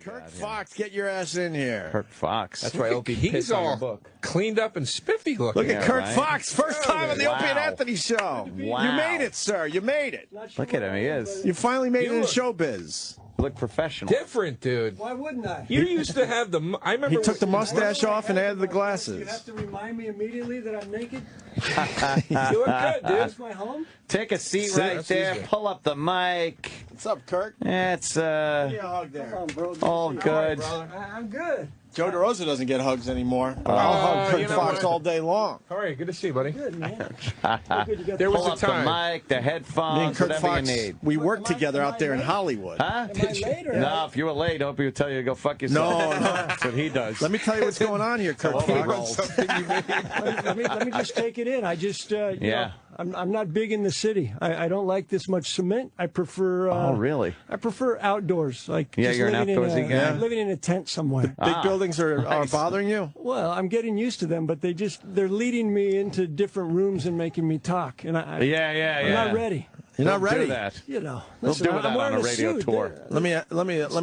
Kirk Fox, get your ass in here. Kirk Fox. That's right, Opie. He's all cleaned up and spiffy looking. Look at Kirk Fox, first time on the Opie and Anthony show. Wow. You made it, sir. You made it. Look at him. He is. You finally made it in showbiz. You look professional. Different, dude. Why wouldn't I? You used to have the... I remember He took the mustache off and added the glasses. You have to remind me immediately that I'm naked? You look good, dude. That's my home? Take a seat right there. easy. Pull up the mic. What's up, Kirk? It's Give me a hug there. Come on, bro. all good. I'm good. Joe DeRosa doesn't get hugs anymore. But I'll hug Kirk you know Fox what? all day long. All right, good to see you, buddy. Good, man. Good, you got There was Pull a up the time. mic, the Me and headphones, Kirk whatever Fox, you need. we Am worked I- together am out I there in late? Hollywood. Huh? Am I late or No, if you were late, Opie would tell you to go fuck yourself. No, no. That's what he does. Let me tell you what's going on here, Kirk He Fox. wants something you made. let me just take it in. I just, you Yeah. know, I'm not big in the city. I don't like this much cement. I prefer. Oh, really? I prefer outdoors. Like Yeah, just you're an living in outdoorsy a- guy? Living in a tent somewhere. Big buildings are bothering you? Well, I'm getting used to them, but they're leading me into different rooms and making me talk, and I'm not ready. You're not Don't do ready. that. You know, We'll listen, do I'm that on wearing a radio suit. tour. Let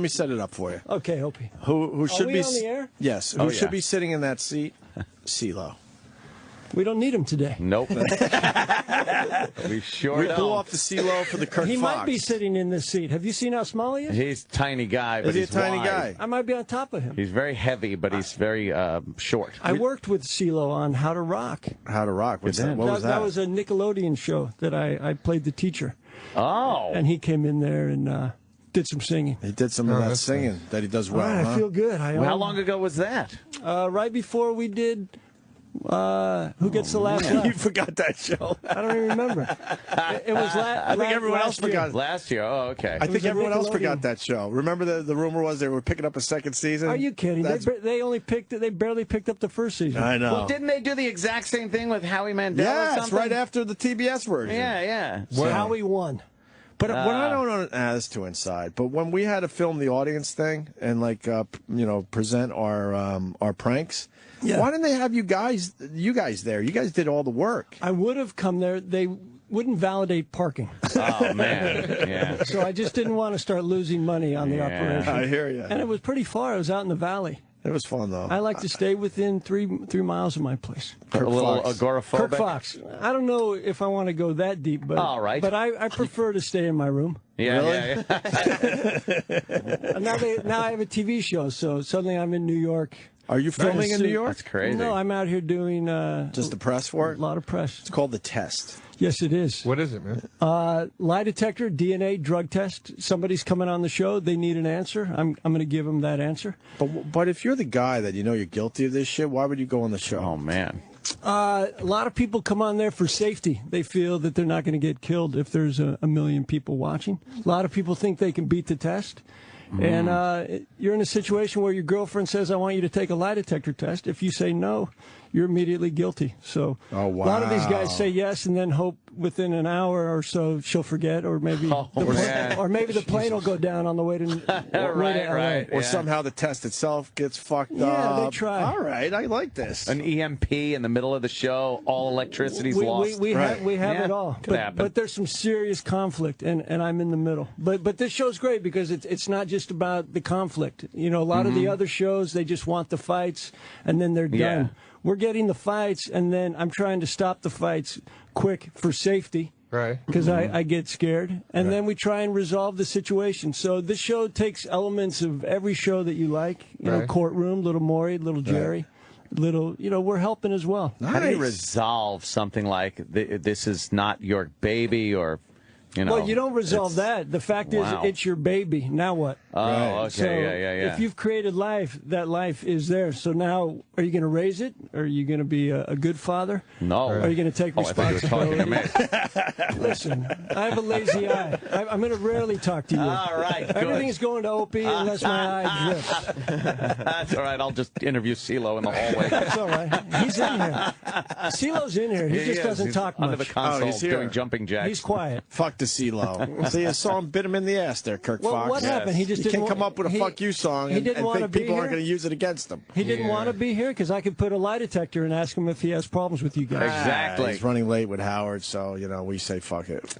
me set it up for you. Okay, Opie. Who should we be on the air? Yes. Who Oh, should yeah. be sitting in that seat? CeeLo. We don't need him today. Nope. We sure We don't. pull off the CeeLo for the Kirk He Fox. might be sitting in this seat. Have you seen how small he is? He's a tiny guy, but Is he a he's tiny wide. guy? I might be on top of him. He's very heavy, but he's very short. I worked with CeeLo on How to Rock. How to Rock. What's You that? did. What was that? That was a Nickelodeon show that I played the teacher. Oh. And he came in there and did some singing. He did some of that that's singing that he does well. All right, huh? I feel good. How long ago was that? Right before we did Who Gets the Last You Laugh. forgot that show. I don't even remember. It was I think everyone else forgot. Last year. Oh, okay. I think a everyone else Nickelodeon. forgot that show. Remember the rumor was they were picking up a second season? Are you kidding? That's- They barely picked up the first season. I know. Well, didn't they do the exact same thing with Howie Mandel or Yes, something? right after the TBS version. Yeah. Howie won. But what I don't know, that's too inside. But when we had to film the audience thing and present our pranks, Yeah. why didn't they have you guys there? You guys did all the work. I would have come there. They wouldn't validate parking. Oh, man. Yeah. So I just didn't want to start losing money on the Yeah. operation. I hear you. And it was pretty far. It was out in the valley. It was fun though. I like to stay within three miles of my place. A little Fox. agoraphobic. Kirk Fox. I don't know if I want to go that deep, but All right. But I prefer to stay in my room. Yeah, Really? yeah. And now I have a TV show, so suddenly I'm in New York. Are you filming in New York? That's crazy. No, I'm out here doing Just the press for a it? lot of press. It's called The Test. Yes, it is. What is it, man? Lie detector, DNA, drug test. Somebody's coming on the show. They need an answer. I'm going to give them that answer. But if you're the guy that you know you're guilty of this shit, why would you go on the show? Oh, man. A lot of people come on there for safety. They feel that they're not going to get killed if there's a million people watching. A lot of people think they can beat the test. And you're in a situation where your girlfriend says, I want you to take a lie detector test. If you say no, you're immediately guilty. So Oh, a lot of these wow. guys say yes and then hope within an hour or so she'll forget, or maybe man. the plane will go down on the way to way to LA. right. Or Yeah. somehow the test itself gets fucked Yeah, up. they try. All right, I like this. An EMP in the middle of the show, all electricity's lost. We Right. have Yeah, it all. could happen. But there's some serious conflict, and I'm in the middle. But this show's great because it's not just about the conflict. You know, a lot of the other shows, they just want the fights, and then they're done. Yeah. We're getting the fights, and then I'm trying to stop the fights quick for safety. Right. Because I get scared, and then we try and resolve the situation. So this show takes elements of every show that you like. You know, Right. Courtroom, Little Maury, Little Jerry, Little. You know, we're helping as well. How do you Nice. resolve something like this is not your baby, or, you know? Well, you don't resolve that. The fact Wow. is, it's your baby. Now what? Oh, okay, So yeah. if you've created life, that life is there. So now, are you going to raise it? Are you going to be a good father? No. Are you going to take Oh, I thought you were talking responsibility? to me. Listen, I have a lazy eye. I'm going to rarely talk to you. All right, good. Everything's going to Opie unless my eye drips. That's all right. I'll just interview CeeLo in the hallway. That's all right. He's in here. CeeLo's in here. He just is. doesn't He's talk under much. the console he's here. doing jumping jacks. He's quiet. Fuck to CeeLo. See, a song bit him in the ass there, Kirk Well, Fox. what happened? He just can't didn't come up with a fuck you song and think people aren't going to use it against him. He didn't want to be here because I could put a lie detector and ask him if he has problems with you guys. Exactly. He's running late with Howard, so, we say fuck it.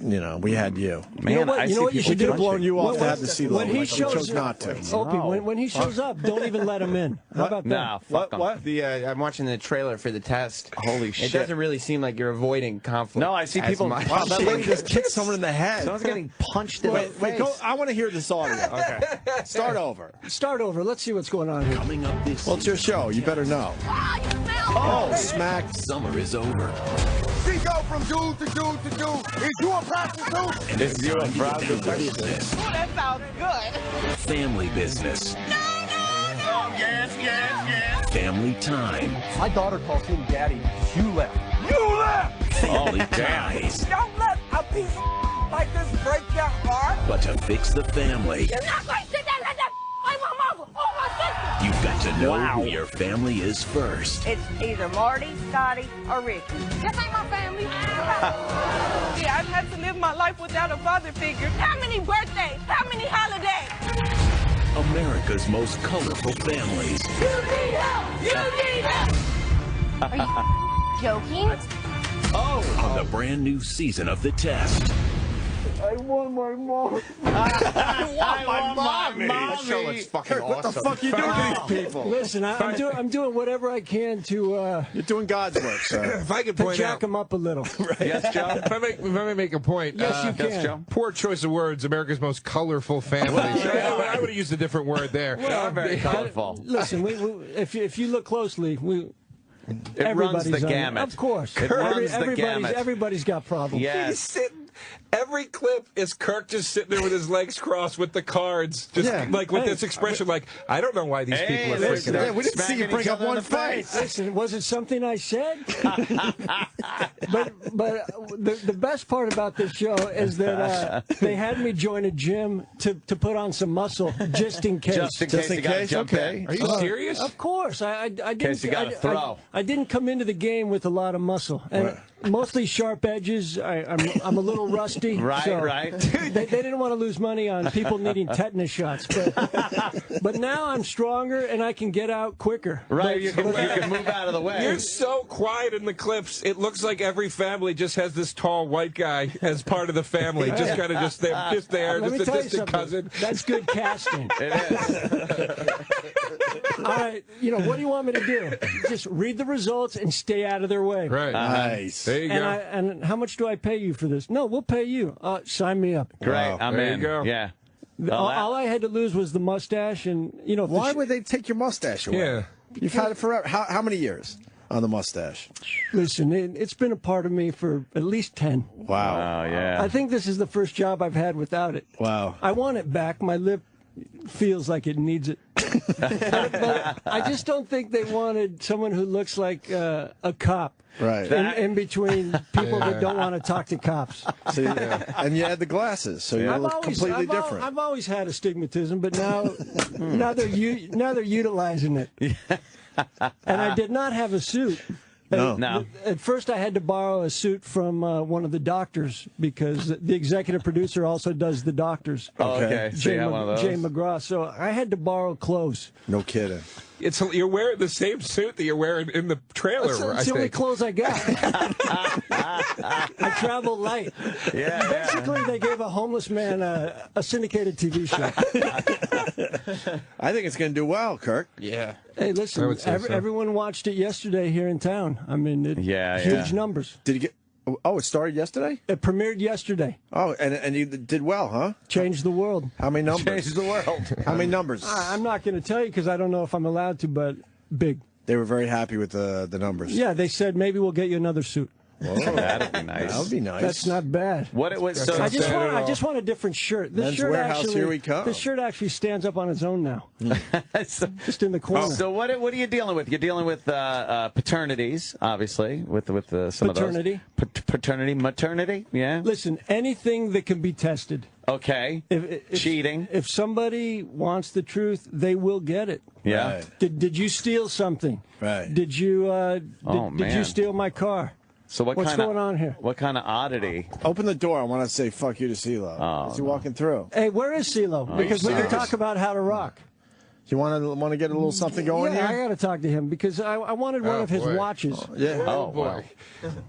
We had you. Man, you know what you should do? We could have blown you off to have the CeeLo. When he We chose not to. Opie, when he shows up, don't even let him in. How about that? No, fuck him. What? I'm watching the trailer for the test. Holy shit. It doesn't really seem like you're avoiding conflict. No, I see people. much. Wow, that lady just kicked someone in the head. Someone's getting punched in the Wait, face. go. I want to hear this audio. Okay. Start over. Start over. Let's see what's going on here. Coming up this Well, it's your show. You better know. Oh, smack. summer is over. We go from dude to dude to dude. Is you a prostitute? And it's you a prostitute? business. Oh, that sounds good. Family business. Oh, yes. Family time. My daughter calls him daddy. You left. You left! Family ties. Don't let a piece of like this break your heart. But to fix the family, You're not going to sit there like that. I'm my mother. Oh, my sister. you've got to know who your family is first. It's either Marty, Scotty, or Ricky. This ain't my family. Yeah, I've had to live my life without a father figure. How many birthdays? How many holidays? America's most colorful families. You need help! You need help! Are you joking? On the brand new season of The Test. I want my mom. This show looks fucking What the awesome. fuck you doing to these people? Listen, I'm doing whatever I can to You're doing God's work, sir. If I could point jack out, him up a little. Yes, Joe. if I may make a point. Yes, you can. Yes, Joe. Poor choice of words. America's most colorful family. I would have used a different word there. They are very colorful. Listen, if you look closely, It runs everybody's the on it. gamut. Of course, It runs the gamut. Everybody's got problems. He's Yes. sitting. Every clip is Kirk just sitting there with his legs crossed with the cards, just like with this expression, like I don't know why these people are freaking Yeah, out. we didn't see you Smacking bring each up other in one the fight. Listen, was it something I said? but the best part about this show is that they had me join a gym to put on some muscle just in case. Just in case you got to jump in. Are you serious? Of course, I didn't. case you gotta throw. I didn't come into the game with a lot of muscle, and mostly sharp edges. I'm a little rusty. Right, so right. They didn't want to lose money on people needing tetanus shots, but now I'm stronger and I can get out quicker. Right, you can move out of the way. You're so quiet in the clips. It looks like every family just has this tall white guy as part of the family. Just kind of just there, Let me just a tell you distant something. cousin. That's good casting. It is. All right, what do you want me to do? Just read the results and stay out of their way. Right. Nice. There you go. And how much do I pay you for this? No, we'll pay you. Sign me up. Great. I'm There you in. go. Yeah. All I had to lose was the mustache, and if Why the would they take your mustache away? Yeah. You've had it forever. How many years on the mustache? listen, it's been a part of me for at least 10. Wow. Oh, yeah. I think this is the first job I've had without it. Wow. I want it back. My lip feels like it needs it. but I just don't think they wanted someone who looks like a cop. Right. In between people that don't want to talk to cops. See, and you had the glasses, so you look completely different. I've always had astigmatism, but now they're utilizing it. And I did not have a suit. No. At first, I had to borrow a suit from one of the doctors because the executive producer also does the doctors. Oh, okay. So you have one of those. Jay McGraw. So I had to borrow clothes. No kidding. You're wearing the same suit that you're wearing in the trailer. That's the only clothes I got. I travel light. Yeah. Basically, they gave a homeless man a syndicated TV show. I think it's going to do well, Kirk. Yeah. Hey, I listen, would say so. everyone watched it yesterday here in town. I mean, Yeah, huge yeah. numbers. Did you get? Oh, it started yesterday. It premiered yesterday. Oh, and you did well, huh? Changed the world. How many numbers? Changed the world. How many numbers? I'm not going to tell you because I don't know if I'm allowed to, but big. They were very happy with the numbers. Yeah, they said maybe we'll get you another suit. Whoa, That'd be nice. that would be nice. That's not bad. What it was. So I just bad want at all. I just want a different shirt. This Men's shirt Warehouse, actually here we come. This shirt actually stands up on its own now. so, Just in the corner. so what are you dealing with? You're dealing with paternities, obviously, with some Paternity. of those. Paternity, maternity, yeah. Listen, anything that can be tested. Okay. If Cheating. If somebody wants the truth, they will get it. Yeah. Right. Did you steal something? Right. Did you Oh, did you man. steal my car? So What's going on here? What kind of oddity? Open the door. I want to say fuck you to CeeLo. Oh, Is he walking through? Hey, where is CeeLo? Because we can talk about how to rock. You want to get a little something going Yeah, here? I got to talk to him because I wanted one of his watches. Yeah. Oh, boy.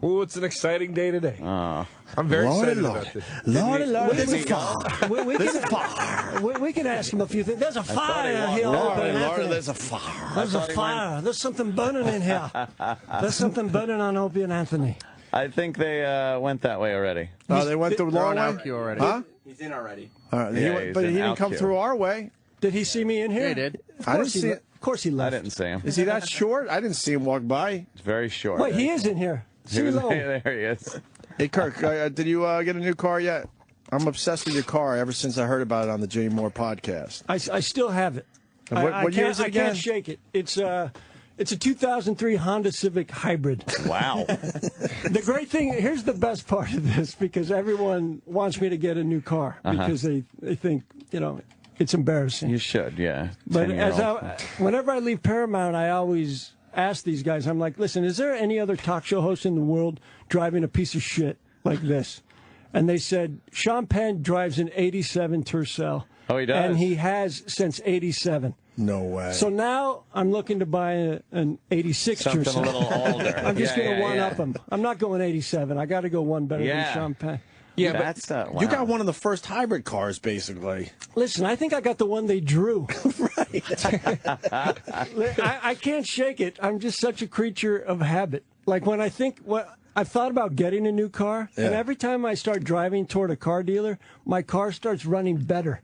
Well, it's an exciting day today. I'm very Lordy, excited Lordy. about this. Lordy, Lordy, There's a fire. There's a fire. We can ask him a few things. There's a fire here. Lordy, Opie Lordy, and there's a fire. There's a fire. There's something burning in here. There's something burning on Opie and Anthony. I think they went that way already. Oh, they went the long way? already. Huh? He's in already. All right. Yeah, But he's he in didn't come outqueue. through our way. Did he see me in here? Yeah, he did. I didn't see it. Of course he I left. didn't see him. Is he that short? I didn't see him walk by. It's very short. Wait, he is in here. He was- CeeLo. there he is. Hey, Kirk, did you get a new car yet? I'm obsessed with your car ever since I heard about it on the Jay Moore podcast. I still have it. And what year is it I again? can't shake it. It's a 2003 Honda Civic Hybrid. Wow. The great thing, here's the best part of this, because everyone wants me to get a new car because they think, it's embarrassing. You should, yeah. But 10-year-old. whenever I leave Paramount, I always ask these guys, I'm like, listen, is there any other talk show host in the world driving a piece of shit like this? And they said, Sean Penn drives an 87 Tercel. Oh, he does? And he has since 87. No way. So now I'm looking to buy an 86 Something Tercel. a little older. I'm just going to one-up yeah. him. I'm not going 87. I got to go one better Yeah. than Sean Penn. Yeah, but That's wow. You got one of the first hybrid cars, basically. Listen, I think I got the one they drew. I can't shake it. I'm just such a creature of habit. Like when I think I've thought about getting a new car, and every time I start driving toward a car dealer, my car starts running better.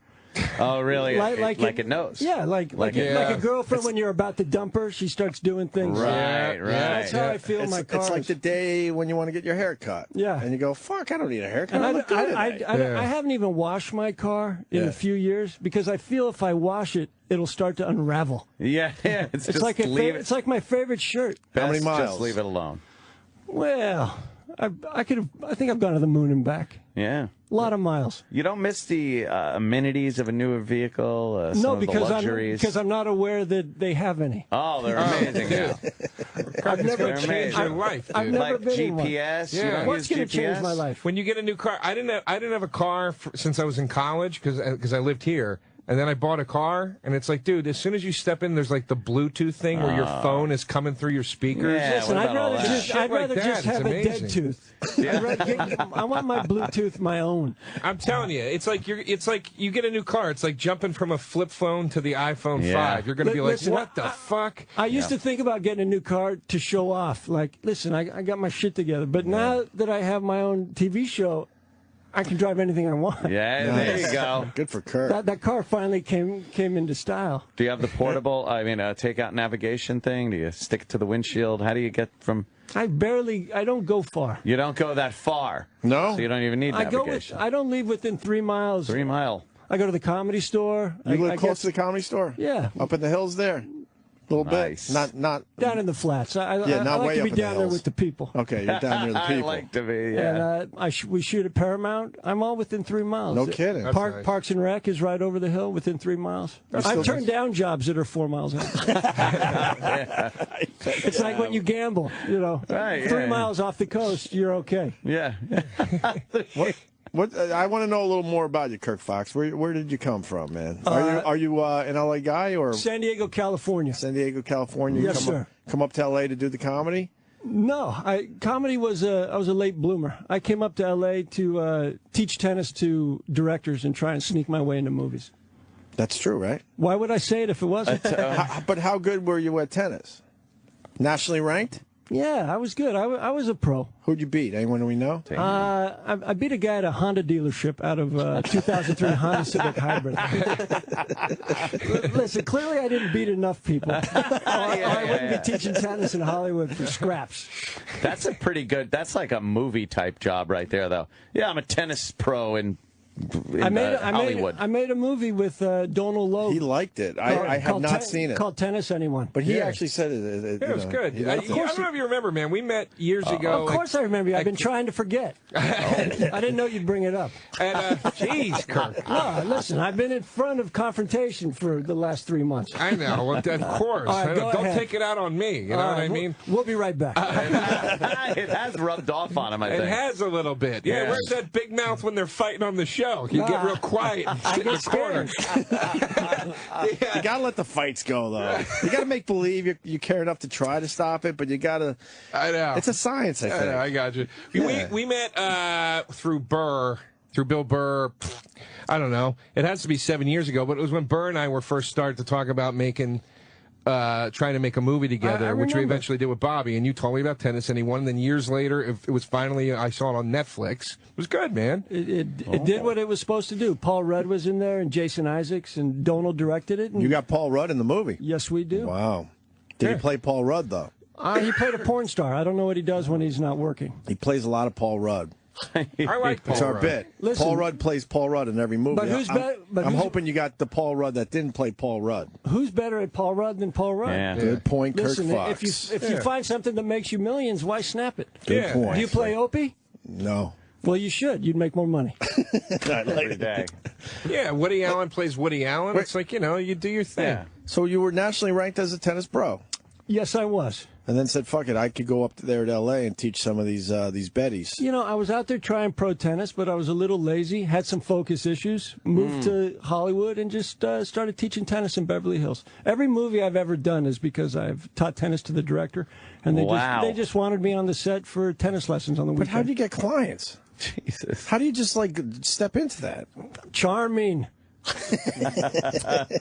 Oh, really? Like it knows. Yeah, like a girlfriend when you're about to dump her, she starts doing things. Right. That's how I feel my car. It's like the day when you want to get your hair cut. Yeah. And you go, fuck, I don't need a haircut. And I look good today. I haven't even washed my car in a few years because I feel if I wash it, it'll start to unravel. Yeah. It's just like leave it. it's like my favorite shirt. Best How many miles? Just leave it alone. Well, I think I've gone to the moon and back. Yeah. A lot of miles. You don't miss the amenities of a newer vehicle? Some No, of the luxuries? because I'm not aware that they have any. Oh, they're amazing now. I've never They're changed amazing. your life, dude. I've never Like been in one. GPS? Yeah. You don't What's use going to change GPS? my life? When you get a new car, I didn't have a car since I was in college because I lived here. And then I bought a car, and it's like, dude, as soon as you step in, there's like the Bluetooth thing where your phone is coming through your speakers. Yeah, Listen, what I'd about all rather that? just, Shit I'd like rather that, just it's have a amazing. dead tooth. I want my Bluetooth my own. I'm telling you, it's like you get a new car. It's like jumping from a flip phone to the iPhone Yeah. 5. You're going to be like, Listen, what the fuck? I used to think about getting a new car to show off. Like, listen, I got my shit together. But now that I have my own TV show, I can drive anything I want. Yeah, there you go. Good for Kirk. That car finally came into style. Do you have the portable, take-out navigation thing? Do you stick it to the windshield? How do you get from... I don't go far. You don't go that far. No? So you don't even need navigation. I don't leave within 3 miles. 3 mile. I go to the Comedy Store. You live I close get to the Comedy Store? Yeah. Up in the hills there? A little Nice. bit. Not. down in the flats. I not like way to up be in the down there hills. with the people. Okay, you're down near the I people. like to be, yeah. And we shoot at Paramount. I'm all within 3 miles. No kidding. That's nice. Parks and Rec is right over the hill within 3 miles. I've turned down jobs that are 4 miles out. It's like when you gamble, Right, 3 yeah. miles off the coast, you're okay. Yeah. What I want to know a little more about you, Kirk Fox. Where did you come from, man? Are you an LA guy or San Diego, California. San Diego, California? You Yes, sir. Come up to LA to do the comedy? No, comedy was I was a late bloomer. I came up to L.A. to teach tennis to directors and try and sneak my way into movies. That's true, right? Why would I say it if it wasn't? But how good were you at tennis? Nationally ranked? Yeah, I was good. I was a pro. Who'd you beat? Anyone we know? I beat a guy at a Honda dealership out of 2003 Honda Civic Hybrid. Listen, clearly I didn't beat enough people. I wouldn't be teaching tennis in Hollywood for scraps. That's a pretty good, that's like a movie type job right there, though. Yeah, I'm a tennis pro in Hollywood. I made a movie with Donald Logue. He liked it. I have not seen it. Called Tennis Anyone. But he actually said it. It was good. I don't know if you remember, man. We met years ago. Of course I remember you. I've been trying to forget. I didn't know you'd bring it up. And, jeez, Kirk. No, listen, I've been in front of confrontation for the last 3 months. I know. Well, of course. Right, don't take it out on me. You know what I mean? We'll be right back. It has rubbed off on him, I think. It has a little bit. Yeah, where's that big mouth when they're fighting on the show? You get real quiet and sit in the corner. You gotta let the fights go, though. You gotta make believe you care enough to try to stop it, but you gotta. I know. It's a science, I think. I got you. Yeah. We met through Bill Burr. I don't know. It has to be 7 years ago, but it was when Burr and I were first started to talk about trying to make a movie together, which we eventually did with Bobby. And you told me about Tennis Anyone. And then years later, it was finally, I saw it on Netflix. It was good, man. It did what it was supposed to do. Paul Rudd was in there, and Jason Isaacs, and Donald directed it. And you got Paul Rudd in the movie. Yes, we do. Wow. Did he play Paul Rudd, though? He played a porn star. I don't know what he does when he's not working. He plays a lot of Paul Rudd. I like Paul It's our Rudd. bit. Listen, Paul Rudd plays Paul Rudd in every movie. But I'm hoping you got the Paul Rudd that didn't play Paul Rudd. Who's better at Paul Rudd than Paul Rudd? Yeah. Good point, Listen, Kirk Fox. if you find something that makes you millions, why snap it? Good point. Do you play Opie? No. Well, you should. You'd make more money. Every day. Yeah, Woody Allen plays Woody Allen. It's like, you do your thing. Yeah. So you were nationally ranked as a tennis pro, Yes, I was. and then said, "Fuck it, I could go up there to L.A. and teach some of these betties." I was out there trying pro tennis, but I was a little lazy, had some focus issues, moved to Hollywood, and just started teaching tennis in Beverly Hills. Every movie I've ever done is because I've taught tennis to the director, and they just wanted me on the set for tennis lessons on the weekend. But how do you get clients? Jesus. How do you just step into that? Charming.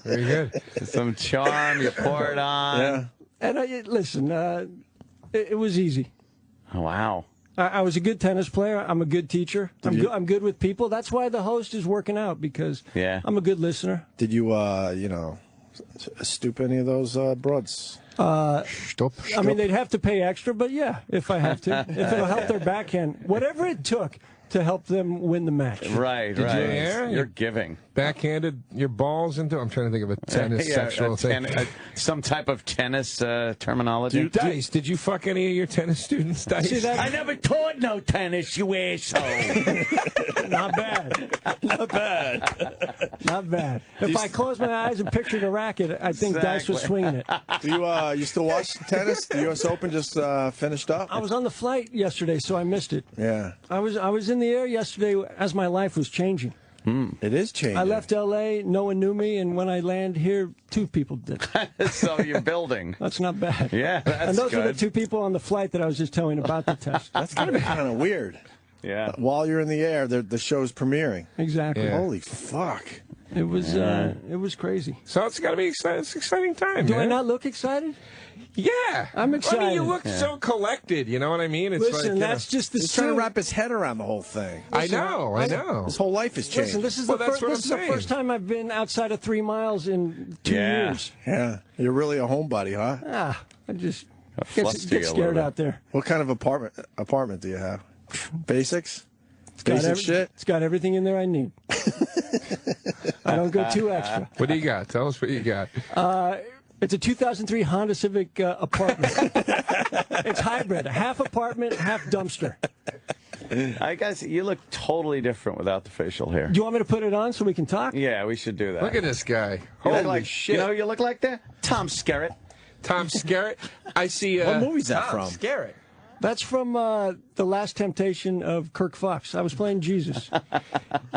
Very good. Some charm, you pour it on. Yeah. And listen, it was easy. Oh, wow. I was a good tennis player. I'm a good teacher. I'm good with people. That's why the host is working out, because I'm a good listener. Did you, stoop any of those broads? Stop. I mean, they'd have to pay extra, but yeah, if I have to. If it'll help their backhand. Whatever it took to help them win the match. Right, Did right. you? You're giving. Backhanded your balls into. I'm trying to think of a tennis sexual thing. Some type of tennis terminology. Dice, did you fuck any of your tennis students, Dice? See that? I never taught no tennis, you asshole. Not bad. Not bad. Not bad. If I closed my eyes and pictured a racket, I think Dice was swinging it. Do you still watch tennis? The U.S. Open just finished up. I was on the flight yesterday, so I missed it. Yeah. I was in the air yesterday as my life was changing. It is changing. I left L.A., no one knew me, and when I land here, 2 people did. So you're building. That's not bad. Yeah, that's And those good. are the 2 people on the flight that I was just telling about the test. That's going to be kind of weird. Yeah. While you're in the air, the show's premiering. Exactly. Yeah. Holy fuck. It was crazy. So it's got to be exciting. It's an exciting time, Do man. I not look excited? Yeah. I'm excited. I mean, you look so collected, you know what I mean? It's Listen, like, that's just the He's trying to suit. wrap his head around the whole thing. I know. His whole life has changed. Listen, this is Well, the that's first. what This I'm is the saying. first time I've been outside of 3 miles in 2 Yeah. years. Yeah. You're really a homebody, huh? I just fluster get you a scared little bit. out there. What kind of apartment do you have? Basics? Got Basic every- shit? It's got everything in there I need. I don't go too extra. What do you got? Tell us what you got. It's a 2003 Honda Civic apartment. It's hybrid, half apartment, half dumpster. I guess you look totally different without the facial hair. Do you want me to put it on so we can talk? Yeah, we should do that. Look at this guy. You look Holy like, shit. You know who you look like there? Tom Skerritt. Tom Skerritt. I see. What movie's that from? Scarrett. That's from The Last Temptation of Kirk Fox. I was playing Jesus.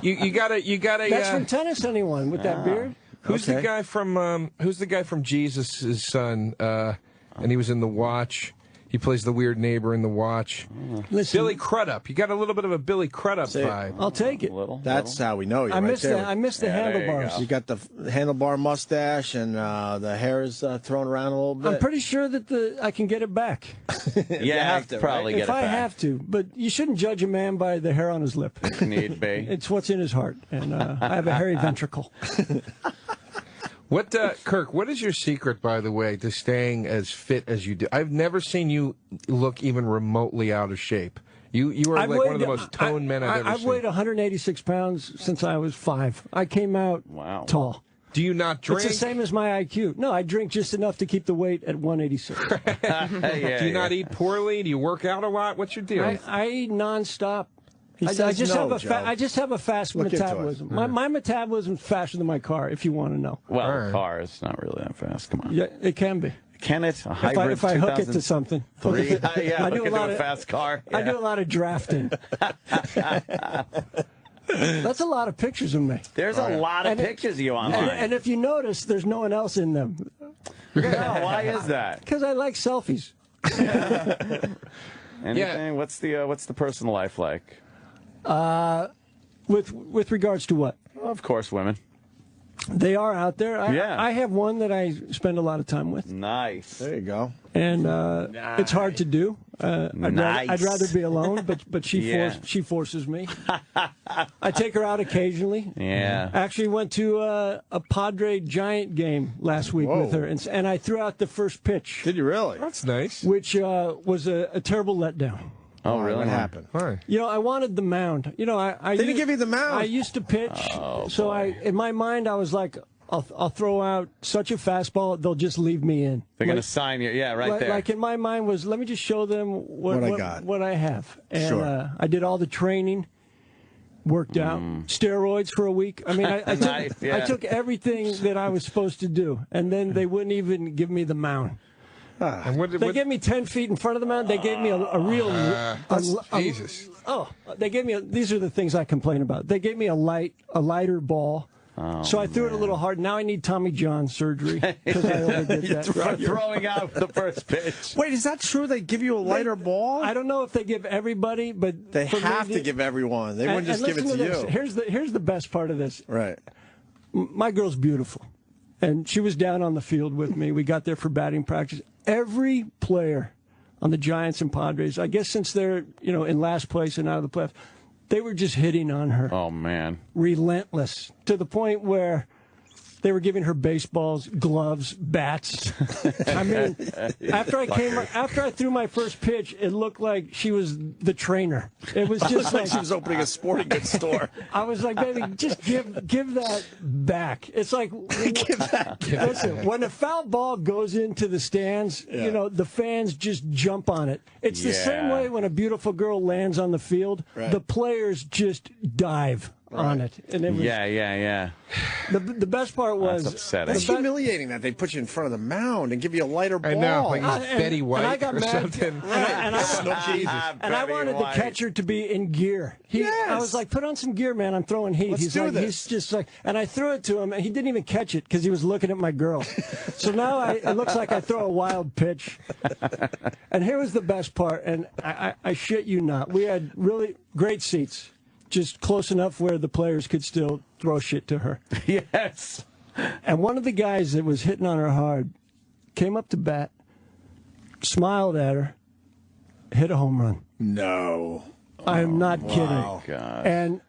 You got a. That's from Tennis Anyone with that beard. Who's the guy from Jesus' son? And he was in The Watch. He plays the weird neighbor in The Watch. Listen, Billy Crudup. You got a little bit of a Billy Crudup vibe. I'll take it. That's how we know you. I right miss there. the there you handlebars. You got the handlebar mustache and the hair is thrown around a little bit. I'm pretty sure that I can get it back You have to probably get if it I back. have to. But you shouldn't judge a man by the hair on his lip. Need be. It's what's in his heart, and I have a hairy ventricle. What, Kirk? What is your secret, by the way, to staying as fit as you do? I've never seen you look even remotely out of shape. You were I've like one of the weighed- most toned men I've ever I've seen. weighed 186 pounds since I was 5. I came out tall. Do you not drink? It's the same as my IQ. No, I drink just enough to keep the weight at 186. Do you not eat poorly? Do you work out a lot? What's your deal? I eat nonstop. He I says just no, have Joe. I just have a fast Look into it. metabolism. My metabolism's faster than my car, if you want to know. Well, a car is not really that fast. Come on. Yeah, it can be. Can it? A hybrid If I hook it to something. Yeah, I hook do it a to lot a of fast car. I Yeah. do a lot of drafting. That's a lot of pictures of me. There's a lot of pictures of you online. And if you notice, there's no one else in them. Yeah, why is that? Because I like selfies. Anything? What's the personal life like? With regards to what? Of course, women. They are out there. Yeah. I have one that I spend a lot of time with. Nice. There you go. And it's hard to do. I'd rather be alone, but she forces me. I take her out occasionally. Yeah. Actually went to a Padre Giant game last week with her, and I threw out the first pitch. Did you really? That's nice. Which was a terrible letdown. Oh, really? What happened? Why? You know, I wanted the mound. You know, I They didn't give you the mound. I used to pitch, so in my mind, I was like, I'll throw out such a fastball, they'll just leave me in. They're going to sign you. Yeah, right there. Like in my mind was, let me just show them what I got. what I have. And Sure. I did all the training, worked out, steroids for a week. I mean, I took, Nice, yeah. I took everything that I was supposed to do, and then they wouldn't even give me the mound. And They gave me 10 feet in front of the mound. They gave me a real... Jesus. They gave me... These are the things I complain about. They gave me a lighter ball. So I threw it a little hard. Now I need Tommy John surgery because I overdid that. Throwing out the first pitch. Wait, is that true? They give you a lighter ball? I don't know if they give everybody, but They for me, have to give everyone. They wouldn't just give it listen to this. you. Here's the best part of this. Right. My girl's beautiful, and she was down on the field with me. We got there for batting practice. Every player on the Giants and Padres, I guess since they're in last place and out of the playoffs, they were just hitting on her. Oh, man. Relentless, to the point where they were giving her baseballs, gloves, bats. I mean, after I threw my first pitch, it looked like she was the trainer. It was just like she was opening a sporting goods store. I was like, baby, just give that back. It's like, listen, when a foul ball goes into the stands, the fans just jump on it. It's the same way when a beautiful girl lands on the field. Right. The players just dive on it. And it was, Yeah. The best part was... That's upsetting. That's humiliating that they put you in front of the mound and give you a lighter ball. I know, like he's Betty and White I got or mad, something. And I wanted the catcher to be in gear. I was like, put on some gear, man. I'm throwing heat. Let's do this. He's just like, and I threw it to him, and he didn't even catch it because he was looking at my girl. So now it looks like I throw a wild pitch. And here was the best part, and I shit you not. We had really great seats, just close enough where the players could still throw shit to her. Yes. And one of the guys that was hitting on her hard came up to bat, smiled at her, hit a home run. No. I am not kidding. God. And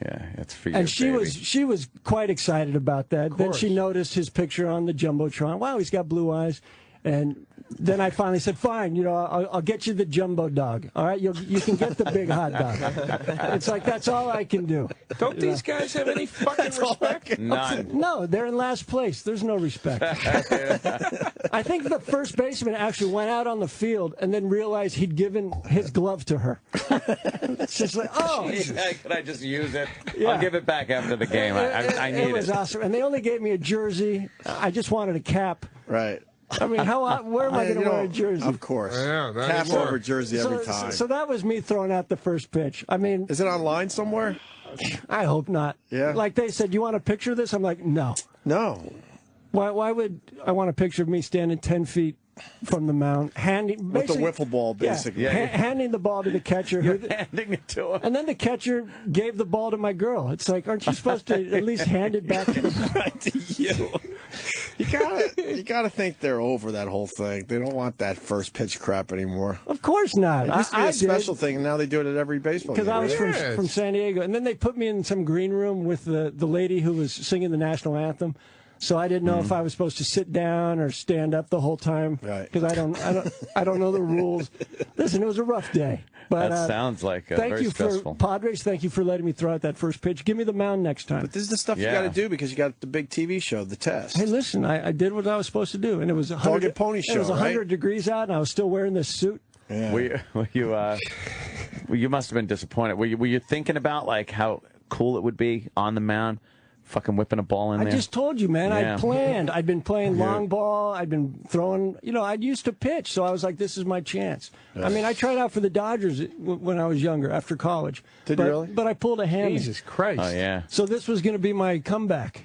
it's for your and she baby. was quite excited about that. Then she noticed his picture on the jumbotron. Wow, he's got blue eyes. And then I finally said, fine, I'll get you the jumbo dog. All right, you can get the big hot dog. It's like, that's all I can do. Don't these guys have any fucking respect? None. No, they're in last place. There's no respect. I think the first baseman actually went out on the field and then realized he'd given his glove to her. It's just like, oh. Could I just use it? Yeah. I'll give it back after the game. I need it. It was awesome. And they only gave me a jersey. I just wanted a cap. Right. I mean, where am I going to wear a jersey? Of course. Yeah, that Cap is over jersey every time. So that was me throwing out the first pitch. I mean, Is it online somewhere? I hope not. Yeah. Like they said, you want a picture of this? I'm like, no. No. Why would I want a picture of me standing 10 feet from the mound, handing With the wiffle ball, basically. handing the ball to the catcher, Handing it to him. and then the catcher gave the ball to my girl. It's like, aren't you supposed to at least hand it back to the you. You gotta think they're over that whole thing. They don't want that first pitch crap anymore. Of course not. It used to be I a special did, thing, and now they do it at every baseball game. because I was Yes. from San Diego, and then they put me in some green room with the lady who was singing the national anthem. So I didn't know if I was supposed to sit down or stand up the whole time. Right. Because I don't know the rules. Listen, it was a rough day. But, That sounds like thank very you stressful. for Padres. Thank you for letting me throw out that first pitch. Give me the mound next time. But this is the stuff you got to do because you got the big TV show, The Test. Hey, listen, I did what I was supposed to do, and it was Dog and Pony show. It was 100 right? degrees out, and I was still wearing this suit. Yeah. You must have been disappointed. Were you thinking about like how cool it would be on the mound, fucking whipping a ball in there? I just told you, man. Yeah. I planned. I'd been playing long ball. I'd been throwing. I'd used to pitch, so I was like, this is my chance. I mean, I tried out for the Dodgers when I was younger, after college. Did you really? But I pulled a hammy. Jesus Christ. Oh, yeah. So this was going to be my comeback.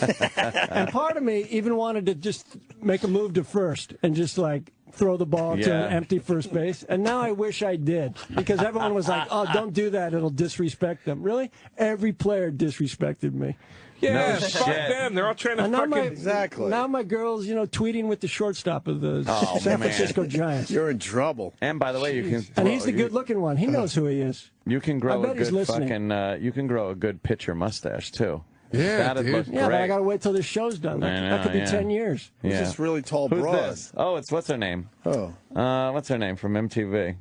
And part of me even wanted to just make a move to first and just like throw the ball to an empty first base. And now I wish I did, because everyone was like, oh, don't do that. It'll disrespect them. Really? Every player disrespected me. Yeah, No fuck shit. them. They're all trying to And now fucking... Exactly. Now my girl's, tweeting with the shortstop of the San man. Francisco Giants. You're in trouble. And by the way, you can. And he's the good-looking one. He knows who he is. You can grow I bet a he's good listening. fucking. You can grow a good pitcher mustache too. Yeah, That'd dude. look Yeah, but I great. got to wait till this show's done. I know, That could be yeah. 10 years. Who's Yeah. this really tall Who's broad? this? Oh, what's her name? Oh. What's her name from MTV?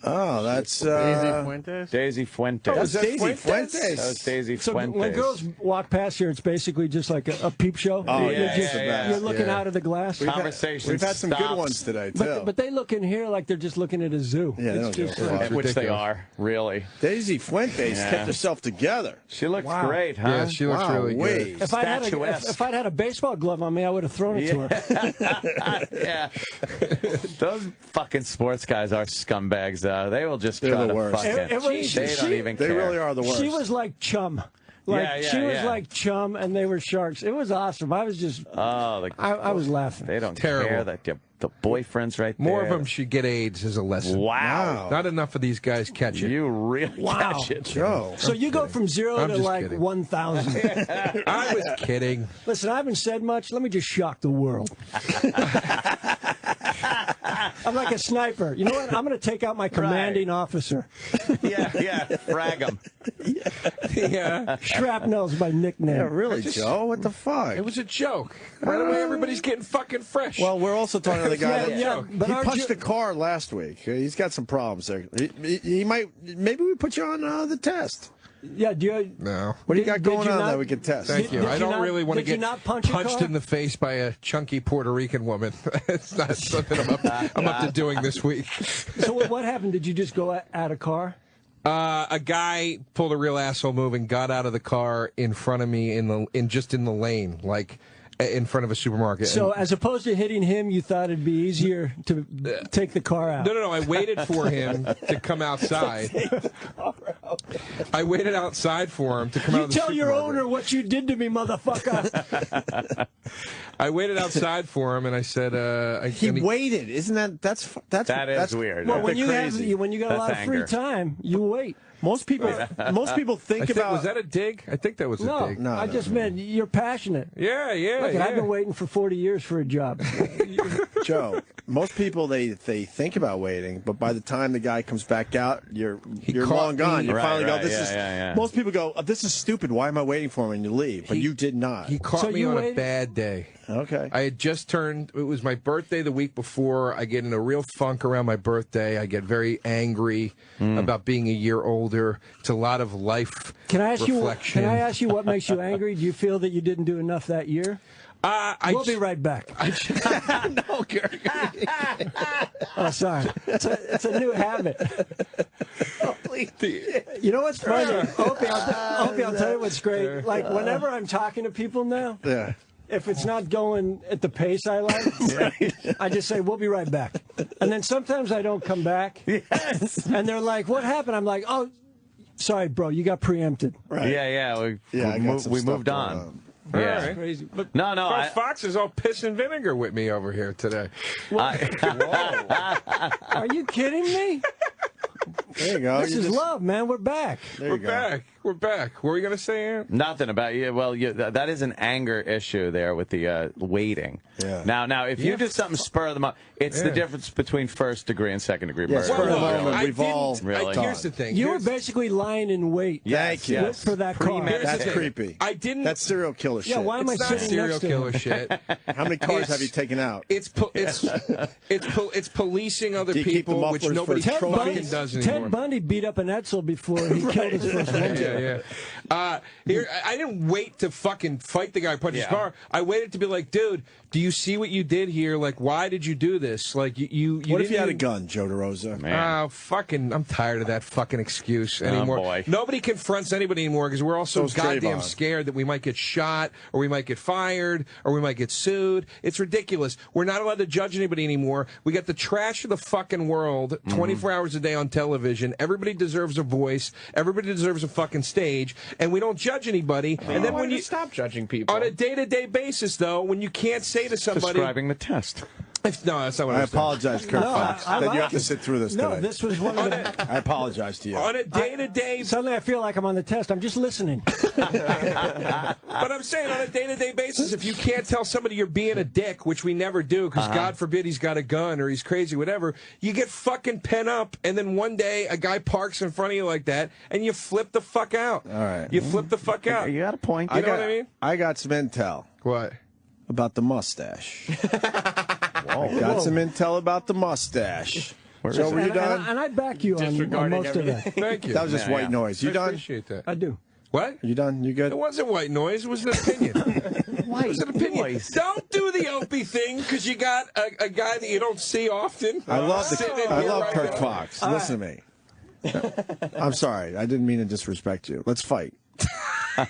Oh, that's Daisy Fuentes? Daisy Fuentes. That's Daisy That was Fuentes. Daisy So Fuentes. when girls walk past here, it's basically just like a peep show. Oh, You're yeah, just- yeah. You're looking Yeah. out of the glass. Conversation We've had some good stops. ones today, too. But they look in here like they're just looking at a zoo. Yeah, they It's don't give just a fuck. Which they ridiculous. are, really. Daisy Fuentes Yeah. kept herself together. She looks great, huh? Yeah, she looks really Wait. good. If I'd had a baseball glove on me, I would have thrown it to her. Yeah. Those fucking sports guys are scumbags, though. They will just They're try the to worst. fucking. It was- they don't even They care. really are the worst. She was like chum. Like Yeah, yeah, she was yeah. like chum, and they were sharks. It was awesome. I was just, Oh, I was laughing. they don't Terrible. care that the boyfriend's right there. More of them should get AIDS as a lesson. Wow. Not enough of these guys catch it. You really Wow. catch it. Joe. So you go from 0 I'm to just like kidding. 1,000. I was kidding. Listen, I haven't said much. Let me just shock the world. I'm like a sniper. You know what? I'm going to take out my commanding officer. Yeah, frag them. Yeah. Shrapnel's my nickname. Yeah, really, Joe? What the fuck? It was a joke. Right away, everybody's getting fucking fresh. Well, we're also talking to the guy that but he our punched jo- the car last week. He's got some problems there. He might. Maybe we put you on the test. Yeah, do you? No. What do you Did- got did going you on not- that we can test? Thank you. Did I you don't not- really want to did you get not punch a punched car? in the face by a chunky Puerto Rican woman. It's not something I'm up to doing this week. So what happened? Did you just go at a car? A guy pulled a real asshole move and got out of the car in front of me in the lane, like in front of a supermarket. So And- as opposed to hitting him, you thought it'd be easier to take the car out. No. I waited for him to come outside. I waited outside for him to come out You of the tell your supermarket. owner what you did to me, motherfucker. I waited outside for him, and I said, He and he- waited. Isn't that's That is weird. Well, That's when you crazy. got a lot of That's free anger. time, you wait. most people think about. was that a dig? I think that was a No, dig. No, I no, just meant you're passionate. Yeah. Look, yeah. I've been waiting for 40 years for a job. Joe, most people they think about waiting, but by the time the guy comes back out, you're caught long gone. me. You Right, finally go, right, this yeah, is. yeah. Most people go, this is stupid. Why am I waiting for him? And you leave, but you did not. He caught So me you on a waited? bad day. Okay. I had just turned, it was my birthday the week before. I get in a real funk around my birthday. I get very angry about being a year older. It's a lot of life Can I ask reflection. you what makes you angry? Do you feel that you didn't do enough that year? We'll be right back. No, Kirk. Oh, sorry. It's a new habit. You know what's funny? Opie, I'll tell you what's great. Like, whenever I'm talking to people now, Yeah. if it's not going at the pace I like, I just say, we'll be right back. And then sometimes I don't come back. Yes. And they're like, what happened? I'm like, oh, sorry, bro, you got preempted. Right. Yeah. I got some We stuff moved going on. All Yeah. right. Crazy. But No. Well, Fox is all piss and vinegar with me over here today. are you kidding me? There you go. This is love, man. We're back. We're back. We're back. What were you going to say, Aaron? Nothing about you. Well, that is an anger issue there with the waiting. Yeah. Now, if you do something spur of the moment, it's the difference between first degree and second degree murder. Spur of the moment. We've all really. Here's the thing. You were basically lying in wait. Thank you. Yes. For that car. That's creepy. I didn't. That's serial killer shit. Yeah, why am I It's not sitting serial next to killer him? shit. How many cars have you taken out? It's policing other Do you keep the people, which mufflers nobody for fucking trophies? does anymore. Ted Bundy beat up an Edsel before he killed his first woman. Here, I didn't wait to fucking fight the guy who punched his car. I waited to be like, dude, do you see what you did here? Like, why did you do this? Like, you What if didn't you had a even- gun, Joe DeRosa? Man. Oh, fucking, I'm tired of that fucking excuse anymore. Boy. Nobody confronts anybody anymore because we're all so So's goddamn Trayvon. scared that we might get shot or we might get fired or we might get sued. It's ridiculous. We're not allowed to judge anybody anymore. We got the trash of the fucking world 24 hours a day on television. Everybody deserves a voice. Everybody deserves a fucking stage. And we don't judge anybody. And then when you stop judging people on a day-to-day basis, though, when you can't say to somebody, Describing the test. no, that's not what I I was saying. apologize, Kirk Fox, I that like you have to it. sit through this No, today. this was one of the... I apologize to you. On a day-to-day Suddenly I feel like I'm on the test. I'm just listening. But I'm saying on a day-to-day basis, if you can't tell somebody you're being a dick, which we never do, because God forbid he's got a gun or he's crazy, whatever, you get fucking pent up, and then one day a guy parks in front of you like that, and you flip the fuck out. All right. You flip the fuck out. You got a point. You know what I mean? I got some intel What? about the mustache. I got some intel about the mustache. So were you done? And I back you on most of that. Thank you. That was just Yeah, white yeah. noise. You I done? appreciate that. I do. What? You done? You good? It wasn't white noise. It was an opinion. It was an opinion. Don't do the Opie thing because you got a guy that you don't see often. I love sitting in I here love right Kirk now. Fox. Listen to me. I'm sorry. I didn't mean to disrespect you. Let's fight.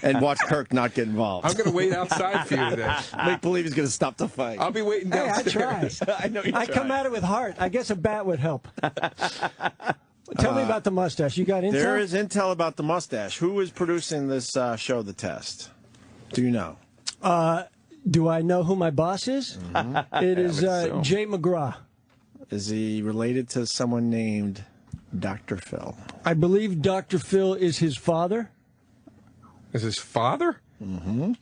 And watch Kirk not get involved. I'm going to wait outside for you today. Make believe he's going to stop the fight. I'll be waiting Hey, I downstairs. try. I know you I come at it with heart. I guess a bat would help. Tell me about the mustache. You got intel? There is intel about the mustache. Who is producing this show, The Test? Do you know? Do I know who my boss is? It is Jay McGraw. Is he related to someone named Dr. Phil? I believe Dr. Phil is his father. Is his father? And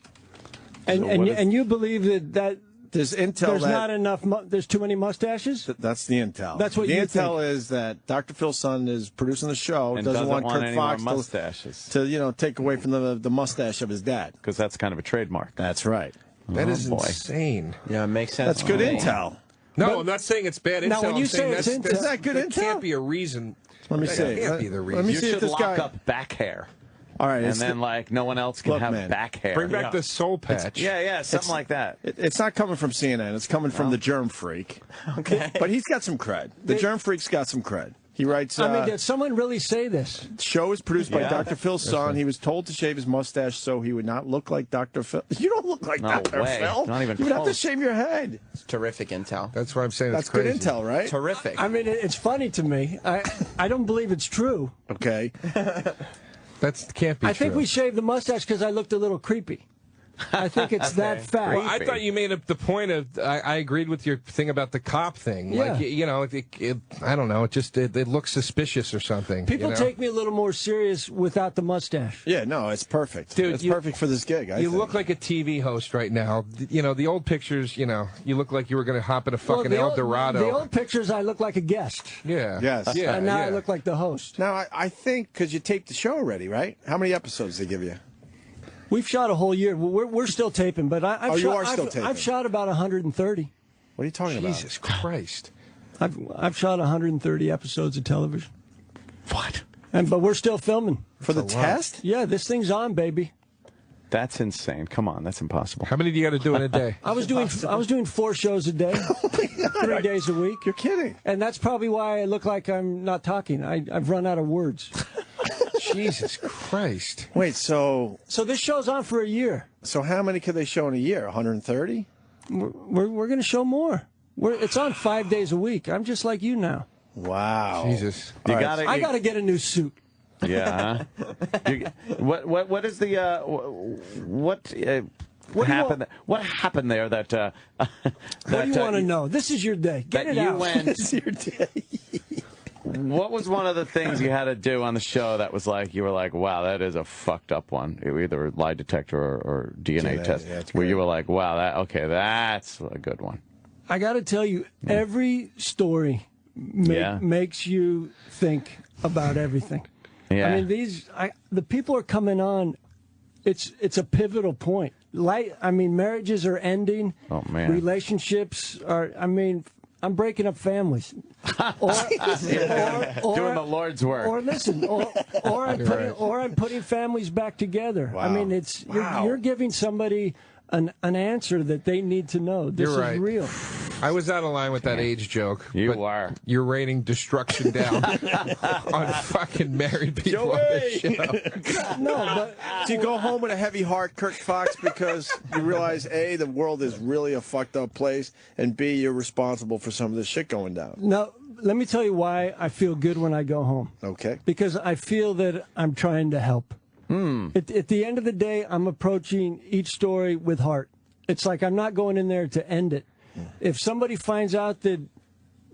what is- and you believe that There's intel there's that not enough. There's too many mustaches. that's the intel. That's what the you intel is that Dr. Phil's son is producing the show. And doesn't want Kirk any more Fox mustaches. to take away from the mustache of his dad. Because that's kind of a trademark. That's right. That is boy. insane. Yeah, it makes sense. That's good to me. intel. No, I'm not saying it's bad intel. Now, when you I'm say saying it's that's, intel- Is that good that intel? can't be a reason. Let me That see. can't be the reason. Let me You see if should this lock guy. up back hair. All right. And then, no one else can Look, have man, back hair. Bring back the soul patch. Yeah, something like that. It's not coming from CNN. It's coming from the Germ Freak. Okay. But he's got some cred. The Germ Freak's got some cred. He writes. I mean, did someone really say this? The show is produced by Yeah. Dr. Phil's son. He was told to shave his mustache so he would not look like Dr. Phil. You don't look like No Dr. way. Phil. Not even You would have to close. shave your head. It's terrific intel. That's why I'm saying That's it's crazy. good intel, right? Terrific. I mean, it's funny to me. I don't believe it's true. Okay. That can't be I true. think we shaved the mustache because I looked a little creepy. I think it's that fact. Well, I thought you made up the point of. I agreed with your thing about the cop thing. Yeah. Like, I don't know. It looks suspicious or something. People you know? take me a little more serious without the mustache. Yeah, no, it's perfect. Dude, it's you- perfect for this gig. I You think. look like a TV host right now. You know, the old pictures, you look like you were going to hop in a fucking the El old- Dorado. The old pictures, I look like a guest. Yeah. Yes. Yeah. And now yeah. I look like the host. Now, I think because you taped the show already, right? How many episodes they give you? We've shot a whole year. We're still taping, but I've Oh, you shot, are still I've, taping. I've shot about 130. What are you talking Jesus Christ. I've shot 130 episodes of television. What? But we're still filming. For the test? Yeah, this thing's on, baby. That's insane. Come on, that's impossible. How many do you got to do in a day? I was doing 4 shows a day, 3 days a week. You're kidding. And that's probably why I look like I'm not talking. I've run out of words. Jesus Christ. Wait, so This show's on for a year. how many could they show in a year? 130? We're going to show more. It's on 5 days a week. I'm just like you now. Wow. Jesus. You All right. gotta. I got to get a new suit. Yeah. What is the what happened? What happened there? That What do you want to know? This is your day. Get that it you out. went. It's your day. What was one of the things you had to do on the show that was like, you were like, wow, that is a fucked up one? Either a lie detector or DNA test. Yeah, where you were like, wow, that's a good one. I got to tell you, every story makes you think about everything. Yeah. I mean, the people are coming on. It's a pivotal point. Marriages are ending. Oh man. Relationships are. I mean, I'm breaking up families. Or doing the Lord's work. Or listen, or I'm putting families back together. Wow. I mean, you're giving somebody an answer that they need to know. This You're right. is real. I was out of line with that age joke. You are. You're raining destruction down on fucking married people on this show. No, but Do you go home with a heavy heart, Kirk Fox, because you realize, A, the world is really a fucked up place, and B, you're responsible for some of this shit going down? no. Let me tell you why I feel good when I go home. Okay. Because I feel that I'm trying to help. At the end of the day, I'm approaching each story with heart. It's like I'm not going in there to end it. If somebody finds out that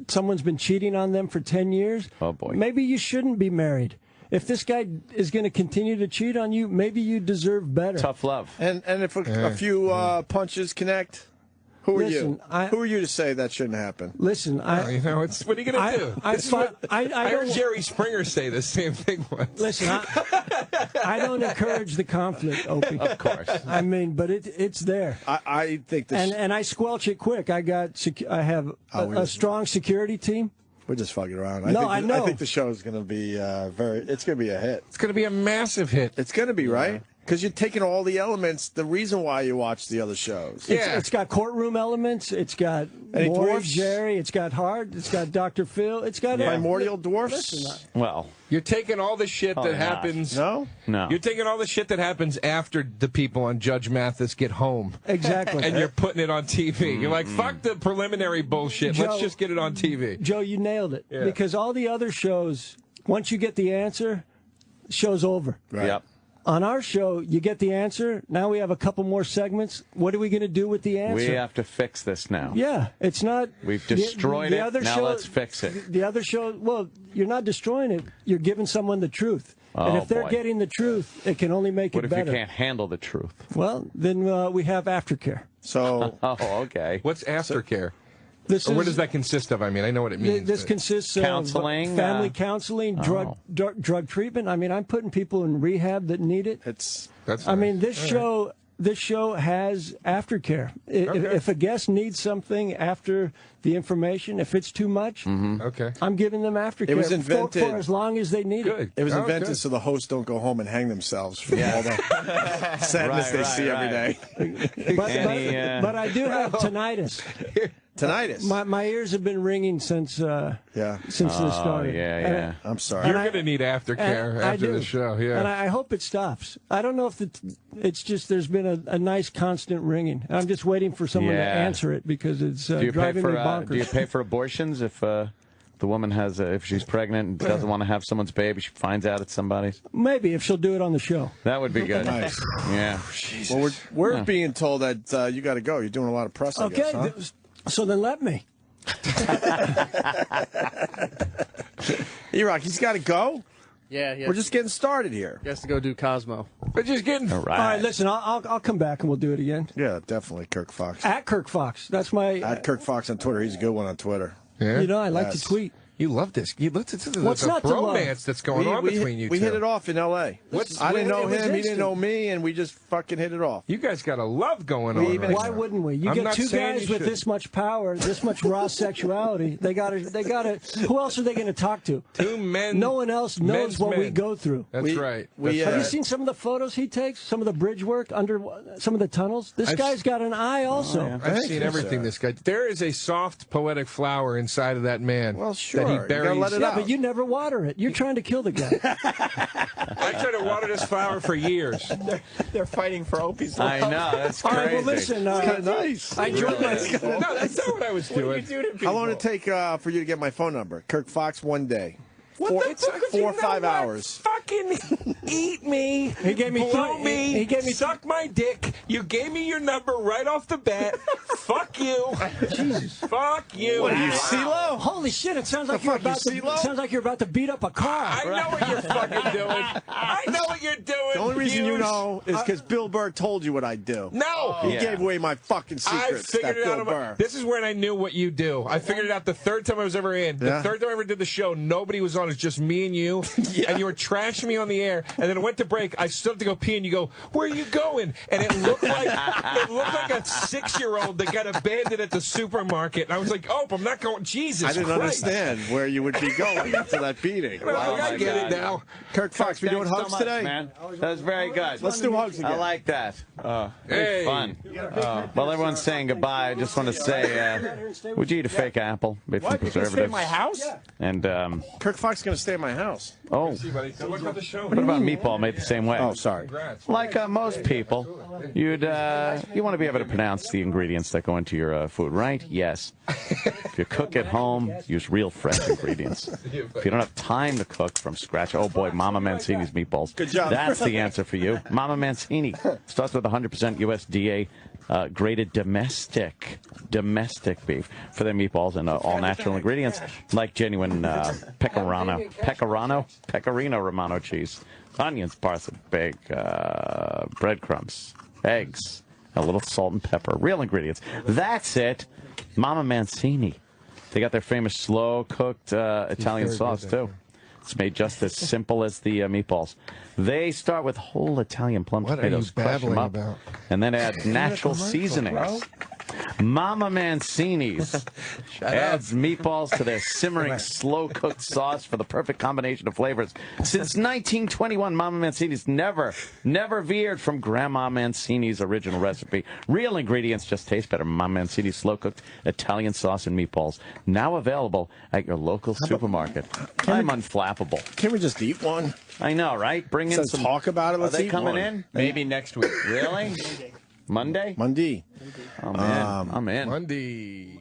someone's been cheating on them for 10 years, oh boy, maybe you shouldn't be married. If this guy is going to continue to cheat on you, maybe you deserve better. Tough love. And if a few punches connect, who are you? Who are you to say that shouldn't happen? Listen, what are you going to do? I heard Jerry Springer say the same thing once. Listen, I don't encourage the conflict, Opie. Of course. I mean, but it's there. I think this. And I squelch it quick. I have a strong security team. We're just fucking around. I know. I think the show is going to be it's going to be a hit. It's going to be a massive hit. It's going to be, right? Because you're taking all the elements, the reason why you watch the other shows. It's got courtroom elements. It's got Any Ward, dwarfs? Jerry. It's got Hart. It's got Dr. Phil. It's got Primordial dwarfs? Listen, Well, you're taking all the shit that happens. No? You're taking all the shit that happens after the people on Judge Mathis get home. exactly. And you're putting it on TV. You're like, fuck the preliminary bullshit. Joe, Let's just get it on TV. Joe, you nailed it. Yeah. Because all the other shows, once you get the answer, show's over. Right. Yep. On our show, you get the answer. Now we have a couple more segments. What are we going to do with the answer? We have to fix this now. Yeah, it's not. We've destroyed the it. other Now show, let's fix it. The other show, well, you're not destroying it. You're giving someone the truth. And Oh, if they're boy. getting the truth, it can only make What it if better. you can't handle the truth? Well, then we have aftercare. So, Oh, okay. What's aftercare? This Or what is, does that consist of? I mean, I know what it means. This but- consists Counseling, of family counseling, drug treatment. I mean, I'm putting people in rehab that need it. it's That's I mean, nice. this show has aftercare. If a guest needs something after the information, if it's too much, Okay. I'm giving them aftercare It was invented- for as long as they need Good. it. It was Oh, invented good. so the hosts don't go home and hang themselves from all the sadness they see every day. But I do have tinnitus. Tinnitus. My ears have been ringing since this started. yeah. I'm sorry. You're going to need aftercare And I after do. the show. Yeah. And I hope it stops. I don't know if it's just there's been a nice constant ringing. And I'm just waiting for someone to Yeah. answer it because it's Do you pay driving for me bonkers. do you pay for abortions if the woman has if she's pregnant and doesn't want to have someone's baby, she finds out it's somebody's? Maybe if she'll do it on the show. That would be good. Nice. Yeah. Well, we're being told that you got to go. You're doing a lot of press, I guess, huh? So then let me. E-Rock, he's got to go? Yeah, We're just getting started here. He has to go do Cosmo. We're just getting. All All right, right. listen, I'll come back and we'll do it again. Yeah, definitely, Kirk Fox. At Kirk Fox. That's my. At Kirk Fox on Twitter. He's a good one on Twitter. Yeah. You know, I like Yes. to tweet. You love this. You look at the What's not to love? bromance that's going on between you two. We hit it off in L.A. I didn't know it was him, he didn't instant. know me, and we just fucking hit it off. You guys got a love going on. even- right Why now. wouldn't we? You I'm get not two saying guys you with should. this much power, this much raw sexuality. They got to. Who else are they going to talk to? Two men. No one else knows men's what we men. go through. That's right. we, That's Have you right. seen some of the photos he takes? Some of the bridge work under some of the tunnels. This I've guy's got an eye also. I've seen everything. This guy. There is a soft, poetic flower inside of that man. Well, sure. That he You gotta buries. let it Yeah, out. but you never water it. You're trying to kill the guy. I tried to water this flower for years. They're fighting for Opie's I life. know. That's All crazy. right, well, listen. Kind of nice. I joined my. No, that's not what I was doing. How long did it take for you to get my phone number? Kirk Fox, one day. What the fuck would 4 you or 5 know what? hours. Fuck fucking eat me. He gave me blow me. He gave me suck my dick. You gave me your number right off the bat. Fuck you. Jesus. Fuck you. What are you, CeeLo? Holy shit! It sounds like you're about to. Sounds like you're about to beat up a car. I know what you're fucking doing. I know what you're doing. The only reason you know is because Bill Burr told you what I do. No. He gave away my fucking secrets. I figured it out. Burr. This is when I knew what you do. I figured it out the third time I was ever in. The third time I ever did the show, nobody was on. It was just me and you. And you were trashing me on the air. And then it went to break. I stood up to go pee, and you go, "Where are you going?" And it looked like a 6-year-old that got abandoned at the supermarket. And I was like, "Oh, I'm not going." Jesus I didn't Christ. understand where you would be going after that beating. I get it now. Kirk Fox, we doing hugs so much, today? Man. That was very good. Let's do hugs again. I like that. Hey. Fun. While everyone's saying goodbye, I just want to say, would you eat a fake apple with some preservatives? Stay in my house? And Kirk Fox is going to stay at my house. oh, What about the show? what about meatball made the same way? Oh, sorry. Like most people, you want to be able to pronounce the ingredients that go into your food, right? Yes. If you cook at home, use real fresh ingredients. If you don't have time to cook from scratch, oh boy, Mama Mancini's meatballs. Good job. That's the answer for you. Mama Mancini starts with 100% USDA graded domestic beef for their meatballs and all natural ingredients like genuine pecorino romano cheese, onions, parsley, bake, breadcrumbs, eggs, a little salt and pepper, real ingredients. That's it. Mama Mancini. They got their famous slow-cooked Italian sauce, too. It's made just as simple as the meatballs. They start with whole Italian plum tomatoes, crush them up, and then add natural seasonings. Mama Mancini's adds meatballs to their simmering, slow-cooked sauce for the perfect combination of flavors. Since 1921, Mama Mancini's never veered from Grandma Mancini's original recipe. Real ingredients just taste better. Mama Mancini's slow-cooked Italian sauce and meatballs, now available at your local supermarket. I'm unflappable. Can't we just eat one? I know, right? Bring in some. Talk about it. Let's Are they eat coming one. in? Maybe next week. Really? Monday? Monday. Oh, man. I'm in. Monday.